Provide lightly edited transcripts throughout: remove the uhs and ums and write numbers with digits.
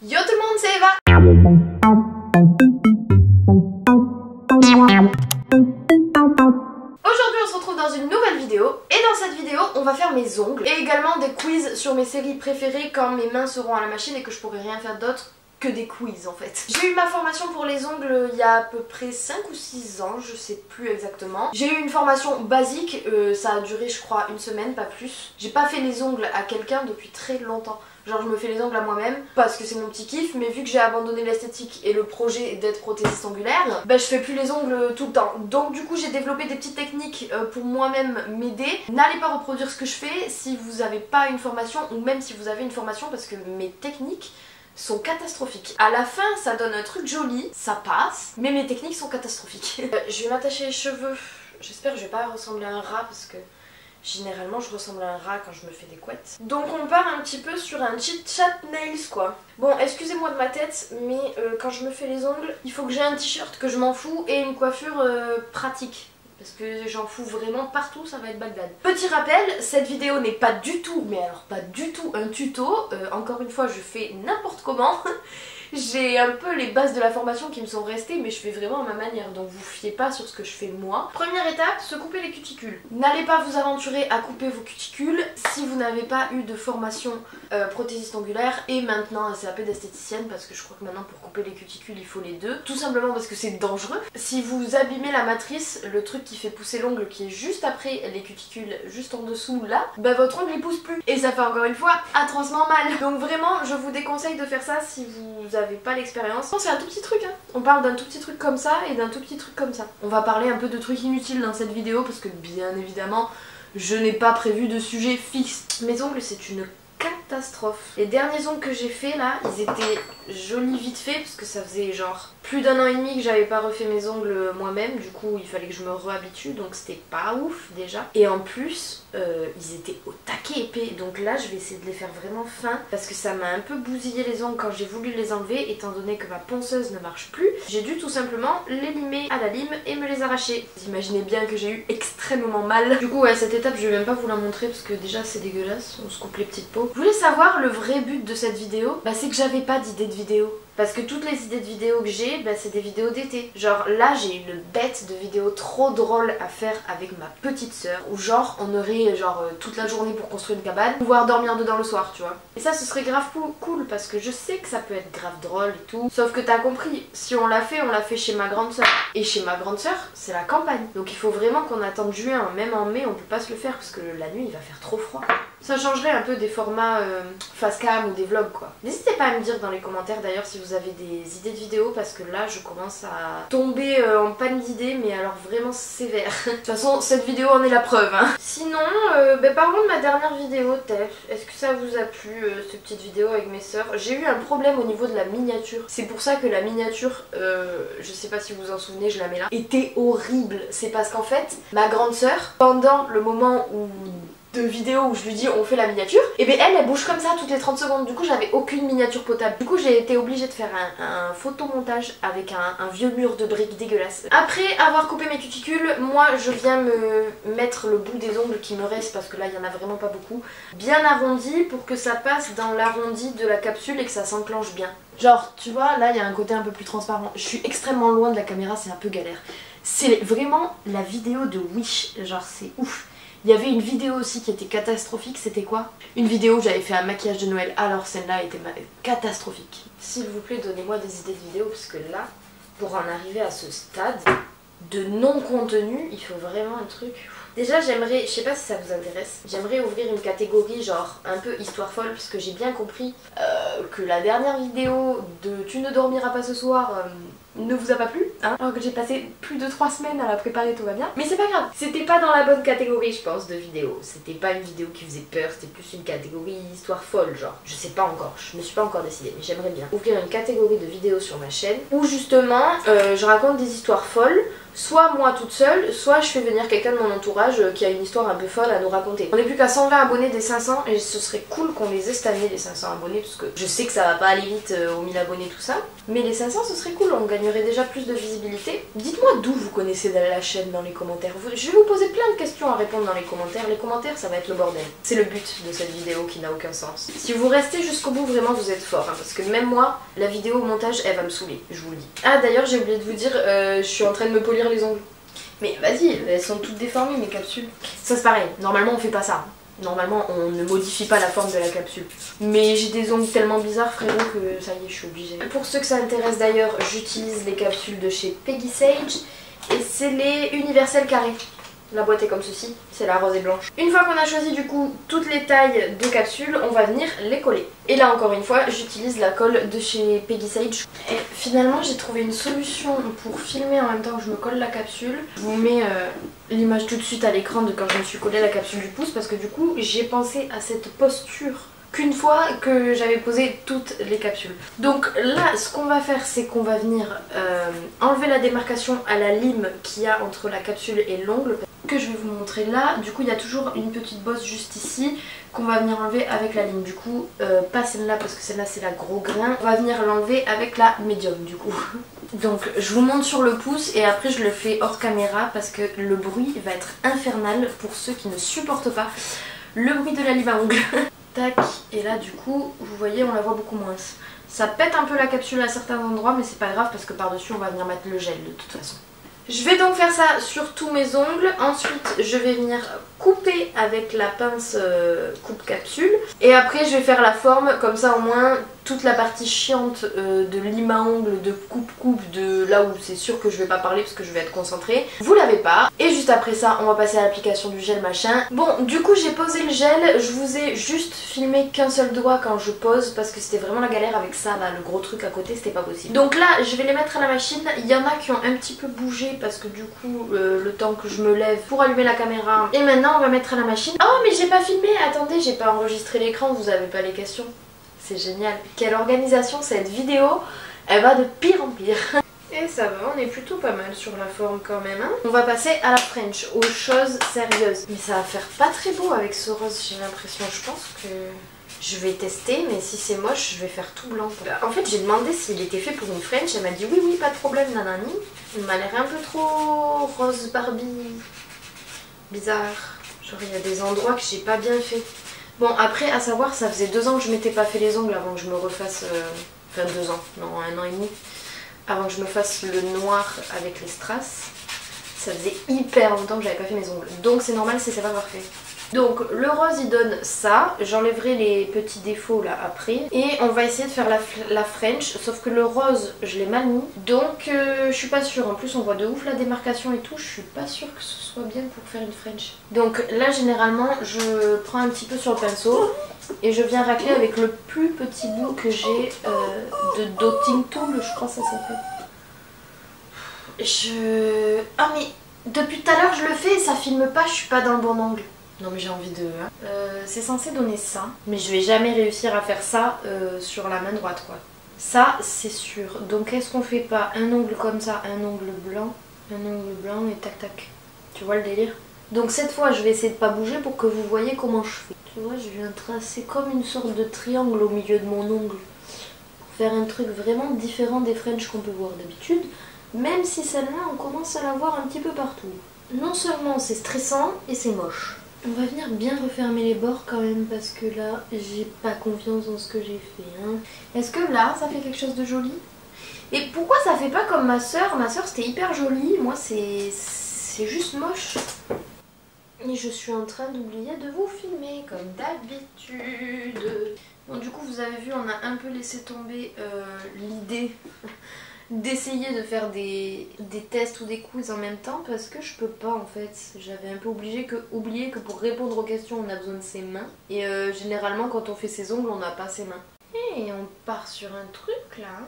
Yo tout le monde, c'est Eva. Aujourd'hui on se retrouve dans une nouvelle vidéo et dans cette vidéo on va faire mes ongles et également des quiz sur mes séries préférées quand mes mains seront à la machine et que je pourrai rien faire d'autre que des quiz en fait. J'ai eu ma formation pour les ongles il y a à peu près 5 ou 6 ans, je sais plus exactement. J'ai eu une formation basique, ça a duré je crois une semaine, pas plus. J'ai pas fait les ongles à quelqu'un depuis très longtemps. Genre je me fais les ongles à moi-même parce que c'est mon petit kiff, mais vu que j'ai abandonné l'esthétique et le projet d'être prothésiste ongulaire, bah je fais plus les ongles tout le temps. Donc du coup j'ai développé des petites techniques pour moi-même m'aider. N'allez pas reproduire ce que je fais si vous avez pas une formation ou même si vous avez une formation parce que mes techniques sont catastrophiques. À la fin ça donne un truc joli, ça passe, mais mes techniques sont catastrophiques. Je vais m'attacher les cheveux, j'espère que je vais pas ressembler à un rat parce que généralement je ressemble à un rat quand je me fais des couettes. Donc on part un petit peu sur un chit chat nails quoi. Bon excusez-moi de ma tête mais quand je me fais les ongles il faut que j'ai un t-shirt que je m'en fous et une coiffure pratique. Parce que j'en fous vraiment partout, ça va être Bagdad. Petit rappel, cette vidéo n'est pas du tout, mais alors pas du tout un tuto. Encore une fois je fais n'importe comment. J'ai un peu les bases de la formation qui me sont restées mais je fais vraiment à ma manière donc vous fiez pas sur ce que je fais moi. Première étape, se couper les cuticules. N'allez pas vous aventurer à couper vos cuticules si vous n'avez pas eu de formation prothésiste ongulaire et maintenant un CAP d'esthéticienne parce que je crois que maintenant pour couper les cuticules il faut les deux. Tout simplement parce que c'est dangereux. Si vous abîmez la matrice, le truc qui fait pousser l'ongle qui est juste après les cuticules, juste en dessous là, bah votre ongle il pousse plus. Et ça fait encore une fois atrocement mal. Donc vraiment je vous déconseille de faire ça si vous avez pas l'expérience. C'est un tout petit truc hein. On parle d'un tout petit truc comme ça et d'un tout petit truc comme ça. On va parler un peu de trucs inutiles dans cette vidéo parce que bien évidemment je n'ai pas prévu de sujet fixe. Mes ongles c'est une catastrophe. Les derniers ongles que j'ai fait là, ils étaient jolis vite fait parce que ça faisait genre plus d'un an et demi que j'avais pas refait mes ongles moi-même, du coup il fallait que je me réhabitue donc c'était pas ouf déjà. Et en plus ils étaient au taquet épais donc là je vais essayer de les faire vraiment fins parce que ça m'a un peu bousillé les ongles quand j'ai voulu les enlever étant donné que ma ponceuse ne marche plus. J'ai dû tout simplement les limer à la lime et me les arracher. Vous imaginez bien que j'ai eu extrêmement mal. Du coup ouais cette étape je vais même pas vous la montrer parce que déjà c'est dégueulasse, on se coupe les petites peaux. Vous voulez savoir le vrai but de cette vidéo? Bah c'est que j'avais pas d'idée de vidéo. Parce que toutes les idées de vidéos que j'ai, bah, c'est des vidéos d'été. Genre là j'ai une bête de vidéos trop drôle à faire avec ma petite sœur. Où genre on aurait genre toute la journée pour construire une cabane, pouvoir dormir dedans le soir tu vois. Et ça ce serait grave cool parce que je sais que ça peut être grave drôle et tout. Sauf que t'as compris, si on l'a fait chez ma grande sœur. Et chez ma grande sœur c'est la campagne. Donc il faut vraiment qu'on attende juin, même en mai on peut pas se le faire parce que la nuit il va faire trop froid. Ça changerait un peu des formats face cam ou des vlogs quoi. N'hésitez pas à me dire dans les commentaires d'ailleurs si vous avez des idées de vidéos parce que là je commence à tomber en panne d'idées mais alors vraiment sévère. De toute façon cette vidéo en est la preuve hein. Sinon parlons de ma dernière vidéo Tef. Est-ce que ça vous a plu cette petite vidéo avec mes sœurs? J'ai eu un problème au niveau de la miniature. C'est pour ça que la miniature, je sais pas si vous vous en souvenez, je la mets là, était horrible. C'est parce qu'en fait ma grande sœur pendant le moment où de vidéo où je lui dis on fait la miniature, et bien elle bouge comme ça toutes les 30 secondes, du coup j'avais aucune miniature potable. Du coup j'ai été obligée de faire un photomontage avec un vieux mur de briques dégueulasse. Après avoir coupé mes cuticules, moi je viens me mettre le bout des ongles qui me reste parce que là il y en a vraiment pas beaucoup, bien arrondi pour que ça passe dans l'arrondi de la capsule et que ça s'enclenche bien. Genre tu vois là il y a un côté un peu plus transparent. Je suis extrêmement loin de la caméra, c'est un peu galère. C'est vraiment la vidéo de Wish, genre c'est ouf. Il y avait une vidéo aussi qui était catastrophique, c'était quoi? Une vidéo où j'avais fait un maquillage de Noël, alors celle-là était catastrophique. S'il vous plaît, donnez-moi des idées de vidéos parce que là, pour en arriver à ce stade de non-contenu, il faut vraiment un truc... Déjà j'aimerais, je sais pas si ça vous intéresse, j'aimerais ouvrir une catégorie genre un peu histoire folle parce que j'ai bien compris que la dernière vidéo de Tu ne dormiras pas ce soir ne vous a pas plu hein, alors que j'ai passé plus de 3 semaines à la préparer, tout va bien. Mais c'est pas grave, c'était pas dans la bonne catégorie je pense de vidéo, c'était pas une vidéo qui faisait peur, c'était plus une catégorie histoire folle genre. Je sais pas encore, je me suis pas encore décidée mais j'aimerais bien ouvrir une catégorie de vidéos sur ma chaîne où justement je raconte des histoires folles. Soit moi toute seule, soit je fais venir quelqu'un de mon entourage qui a une histoire un peu folle à nous raconter. On n'est plus qu'à 120 abonnés des 500 et ce serait cool qu'on les ait cette année les 500 abonnés parce que je sais que ça va pas aller vite aux 1000 abonnés tout ça. Mais les 500 ce serait cool, on gagnerait déjà plus de visibilité. Dites-moi d'où vous connaissez la chaîne dans les commentaires. Je vais vous poser plein de questions à répondre dans les commentaires. Les commentaires, ça va être le bordel. C'est le but de cette vidéo qui n'a aucun sens. Si vous restez jusqu'au bout, vraiment, vous êtes fort. Hein, parce que même moi, la vidéo au montage, elle va me saouler. Je vous le dis. Ah, d'ailleurs, j'ai oublié de vous dire, je suis en train de me polir les ongles. Mais vas-y, elles sont toutes déformées, mes capsules. Ça, c'est pareil. Normalement, on fait pas ça. Normalement, on ne modifie pas la forme de la capsule. Mais j'ai des ongles tellement bizarres, frérot, que ça y est, je suis obligée. Pour ceux que ça intéresse d'ailleurs, j'utilise les capsules de chez Peggy Sage. Et c'est les universels carrés. La boîte est comme ceci, c'est la rose et blanche. Une fois qu'on a choisi du coup toutes les tailles de capsules, on va venir les coller. Et là encore une fois, j'utilise la colle de chez Peggy Sage. Et finalement j'ai trouvé une solution pour filmer en même temps que je me colle la capsule. Je vous mets l'image tout de suite à l'écran de quand je me suis collé la capsule du pouce parce que du coup j'ai pensé à cette posture qu'une fois que j'avais posé toutes les capsules. Donc là, ce qu'on va faire, c'est qu'on va venir enlever la démarcation à la lime qu'il y a entre la capsule et l'ongle, que je vais vous montrer là. Du coup, il y a toujours une petite bosse juste ici qu'on va venir enlever avec la lime. Du coup, pas celle-là parce que celle-là c'est la gros grain. On va venir l'enlever avec la médium du coup. Donc je vous montre sur le pouce et après je le fais hors caméra parce que le bruit va être infernal pour ceux qui ne supportent pas le bruit de la lime à ongles. Tac, et là du coup, vous voyez, on la voit beaucoup moins. Ça pète un peu la capsule à certains endroits, mais c'est pas grave parce que par-dessus on va venir mettre le gel de toute façon. Je vais donc faire ça sur tous mes ongles. Ensuite, je vais venir couper avec la pince coupe capsule. Et après, je vais faire la forme, comme ça au moins toute la partie chiante de lime à ongles, de coupe-coupe, de là où c'est sûr que je vais pas parler parce que je vais être concentrée, vous l'avez pas. Et juste après ça, on va passer à l'application du gel machin. Bon, du coup j'ai posé le gel, je vous ai juste filmé qu'un seul doigt quand je pose parce que c'était vraiment la galère avec ça là, le gros truc à côté, c'était pas possible. Donc là, je vais les mettre à la machine. Il y en a qui ont un petit peu bougé parce que du coup, le temps que je me lève pour allumer la caméra. Et maintenant, on va mettre à la machine. Oh mais j'ai pas filmé, attendez, j'ai pas enregistré l'écran, vous avez pas les questions. C'est génial. Quelle organisation cette vidéo, elle va de pire en pire. Et ça va, on est plutôt pas mal sur la forme quand même. Hein. On va passer à la French, aux choses sérieuses. Mais ça va faire pas très beau avec ce rose, j'ai l'impression. Je pense que je vais tester, mais si c'est moche, je vais faire tout blanc. En fait, j'ai demandé s'il était fait pour une French. Elle m'a dit oui, oui, pas de problème, nanani. Il m'a l'air un peu trop rose Barbie. Bizarre. Genre, il y a des endroits que j'ai pas bien fait. Bon, après, à savoir, ça faisait 2 ans que je m'étais pas fait les ongles avant que je me refasse... Enfin, 2 ans, non, 1 an et demi. Avant que je me fasse le noir avec les strass. Ça faisait hyper longtemps que j'avais pas fait mes ongles. Donc c'est normal si c'est pas parfait. Donc le rose il donne ça, j'enlèverai les petits défauts là après. Et on va essayer de faire la French, sauf que le rose je l'ai mal mis. Donc je suis pas sûre, en plus on voit de ouf la démarcation et tout, je suis pas sûre que ce soit bien pour faire une French. Donc là généralement je prends un petit peu sur le pinceau et je viens racler avec le plus petit bout que j'ai de dotting tool, je crois que ça s'appelle. Ah mais depuis tout à l'heure je le fais et ça filme pas, je suis pas dans le bon angle. Non mais j'ai envie de... c'est censé donner ça, mais je vais jamais réussir à faire ça sur la main droite quoi. Ça c'est sûr. Donc est-ce qu'on fait pas un ongle comme ça, un ongle blanc et tac tac. Tu vois le délire? Donc cette fois je vais essayer de pas bouger pour que vous voyez comment je fais. Tu vois, je viens tracer comme une sorte de triangle au milieu de mon ongle. Pour faire un truc vraiment différent des French qu'on peut voir d'habitude. Même si celle-là on commence à la voir un petit peu partout. Non seulement c'est stressant et c'est moche. On va venir bien refermer les bords quand même parce que là j'ai pas confiance dans ce que j'ai fait. Hein. Est-ce que là ça fait quelque chose de joli? Et pourquoi ça fait pas comme ma soeur? Ma soeur c'était hyper joli, moi c'est juste moche. Et je suis en train d'oublier de vous filmer comme d'habitude. Bon du coup vous avez vu, on a un peu laissé tomber l'idée d'essayer de faire des tests ou des quiz en même temps parce que je peux pas en fait. J'avais un peu oublié que pour répondre aux questions on a besoin de ses mains et généralement quand on fait ses ongles on n'a pas ses mains. Et on part sur un truc là.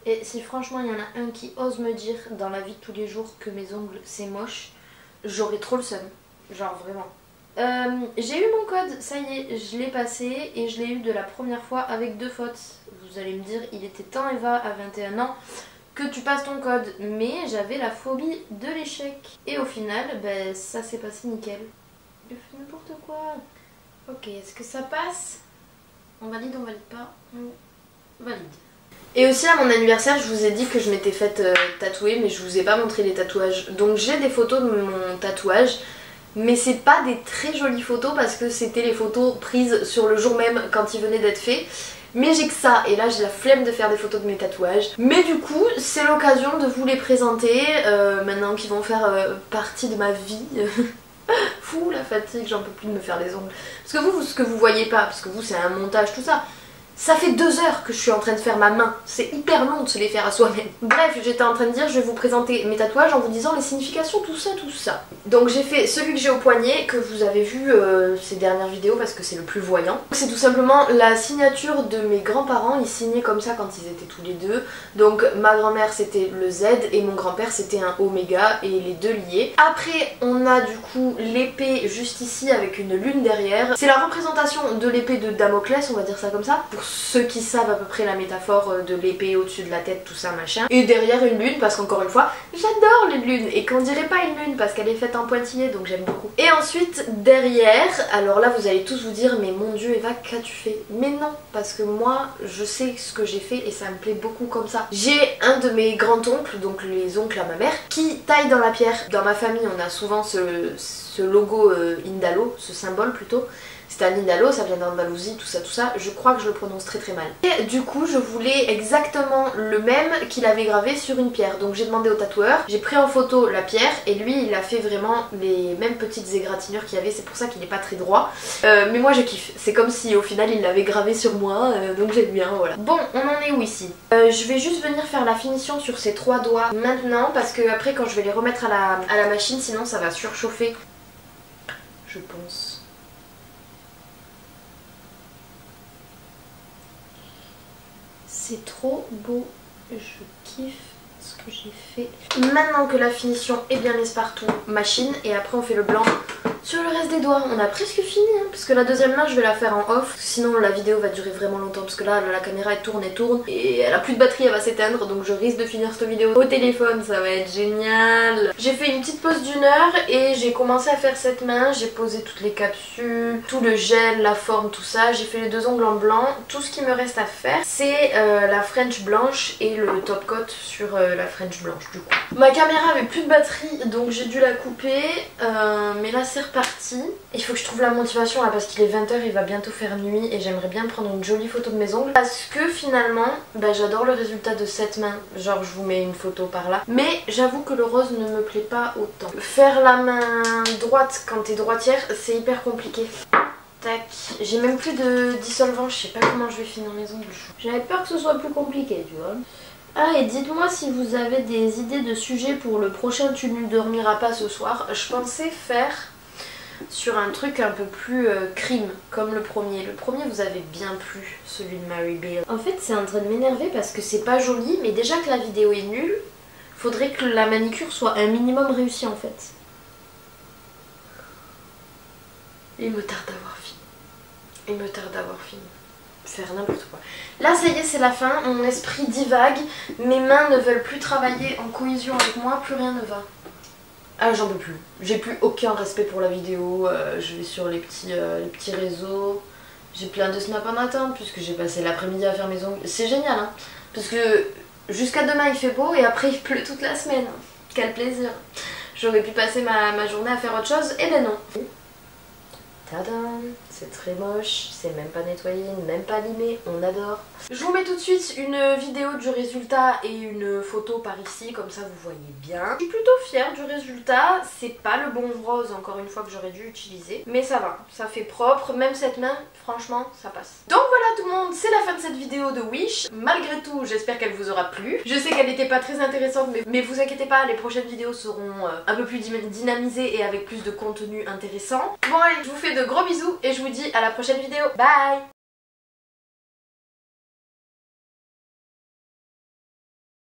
Et si franchement il y en a un qui ose me dire dans la vie de tous les jours que mes ongles c'est moche, j'aurais trop le seum. Genre vraiment. J'ai eu mon code, ça y est, je l'ai passé et je l'ai eu de la première fois avec 2 fautes. Vous allez me dire, il était temps Eva, à 21 ans, que tu passes ton code. Mais j'avais la phobie de l'échec. Et au final, ben, ça s'est passé nickel. Je fais n'importe quoi. Ok, est-ce que ça passe? On valide pas? On valide. Et aussi à mon anniversaire je vous ai dit que je m'étais faite tatouer, mais je vous ai pas montré les tatouages. Donc j'ai des photos de mon tatouage, mais c'est pas des très jolies photos parce que c'était les photos prises sur le jour même quand il venait d'être fait. Mais j'ai que ça, et là j'ai la flemme de faire des photos de mes tatouages. Mais du coup c'est l'occasion de vous les présenter maintenant qu'ils vont faire partie de ma vie. Fou la fatigue, j'en peux plus de me faire les ongles. Parce que vous, ce que vous voyez pas, parce que vous c'est un montage tout ça, ça fait 2 heures que je suis en train de faire ma main. C'est hyper long de se les faire à soi-même. Bref, j'étais en train de dire, je vais vous présenter mes tatouages en vous disant les significations, tout ça, tout ça. Donc j'ai fait celui que j'ai au poignet, que vous avez vu ces dernières vidéos parce que c'est le plus voyant. C'est tout simplement la signature de mes grands-parents. Ils signaient comme ça quand ils étaient tous les deux. Donc ma grand-mère c'était le Z et mon grand-père c'était un oméga, et les deux liés. Après on a du coup l'épée juste ici avec une lune derrière. C'est la représentation de l'épée de Damoclès, on va dire ça comme ça. Pour ceux qui savent à peu près la métaphore de l'épée au-dessus de la tête, tout ça machin. Et derrière une lune, parce qu'encore une fois, j'adore les lunes. Et qu'on dirait pas une lune parce qu'elle est faite en pointillé, donc j'aime beaucoup. Et ensuite derrière, alors là vous allez tous vous dire mais mon dieu Eva, qu'as-tu fait? Mais non, parce que moi je sais ce que j'ai fait et ça me plaît beaucoup comme ça. J'ai un de mes grands-oncles, donc les oncles à ma mère, qui taille dans la pierre. Dans ma famille on a souvent ce logo Indalo, ce symbole plutôt. C'est un Indalo, ça vient d'Andalousie, tout ça, je crois que je le prononce très très mal. Et du coup je voulais exactement le même qu'il avait gravé sur une pierre. Donc j'ai demandé au tatoueur, j'ai pris en photo la pierre et lui il a fait vraiment les mêmes petites égratignures qu'il y avait, c'est pour ça qu'il n'est pas très droit. Mais moi je kiffe, c'est comme si au final il l'avait gravé sur moi, donc j'aime bien, voilà. Bon, on en est où ici? Je vais juste venir faire la finition sur ces 3 doigts maintenant parce que après quand je vais les remettre à la machine, sinon ça va surchauffer, je pense. C'est trop beau, je kiffe ce que j'ai fait. Maintenant que la finition est bien mise partout, machine, et après on fait le blanc sur le reste des doigts. On a presque fini, hein, parce que la deuxième main je vais la faire en off, sinon la vidéo va durer vraiment longtemps, parce que là la caméra elle tourne, et elle a plus de batterie, elle va s'éteindre, donc je risque de finir cette vidéo au téléphone, ça va être génial. J'ai fait une petite pause d'1 heure et j'ai commencé à faire cette main, j'ai posé toutes les capsules, tout le gel, la forme, tout ça, j'ai fait les 2 ongles en blanc. Tout ce qui me reste à faire c'est la French blanche et le top coat sur la French blanche du coup. Ma caméra avait plus de batterie donc j'ai dû la couper, mais là c'est reparti. Il faut que je trouve la motivation là parce qu'il est 20 h, il va bientôt faire nuit et j'aimerais bien prendre une jolie photo de mes ongles parce que finalement bah, j'adore le résultat de cette main, genre je vous mets une photo par là, mais j'avoue que le rose ne me plaît pas autant. Faire la main droite quand t'es droitière c'est hyper compliqué. Tac, j'ai même plus de dissolvant, je sais pas comment je vais finir mes ongles. J'avais peur que ce soit plus compliqué, tu vois. Ah, et dites-moi si vous avez des idées de sujets pour le prochain Tu ne dormiras pas ce soir. Je pensais faire sur un truc un peu plus crime, comme le premier. Le premier vous avez bien plu, celui de Mary Beale. En fait c'est en train de m'énerver parce que c'est pas joli, mais déjà que la vidéo est nulle, faudrait que la manicure soit un minimum réussie en fait. Il me tarde d'avoir fini. Il me tarde d'avoir fini. Faire n'importe quoi. Là ça y est c'est la fin, mon esprit divague, mes mains ne veulent plus travailler en cohésion avec moi, plus rien ne va. Ah j'en peux plus, j'ai plus aucun respect pour la vidéo, je vais sur les petits réseaux, j'ai plein de snaps en attente puisque j'ai passé l'après-midi à faire mes ongles, c'est génial hein, parce que jusqu'à demain il fait beau et après il pleut toute la semaine, quel plaisir. J'aurais pu passer ma journée à faire autre chose, et ben non. Tadam, c'est très moche, c'est même pas nettoyé, même pas limé, on adore. Je vous mets tout de suite une vidéo du résultat et une photo par ici, comme ça vous voyez bien. Je suis plutôt fière du résultat, c'est pas le bon rose encore une fois que j'aurais dû utiliser, mais ça va, ça fait propre, même cette main, franchement ça passe. Donc voilà tout le monde, c'est la fin de cette vidéo de Wish. Malgré tout, j'espère qu'elle vous aura plu. Je sais qu'elle n'était pas très intéressante, mais vous inquiétez pas, les prochaines vidéos seront un peu plus dynamisées et avec plus de contenu intéressant. Bon allez, je vous fais de gros bisous et je vous dis à la prochaine vidéo. Bye!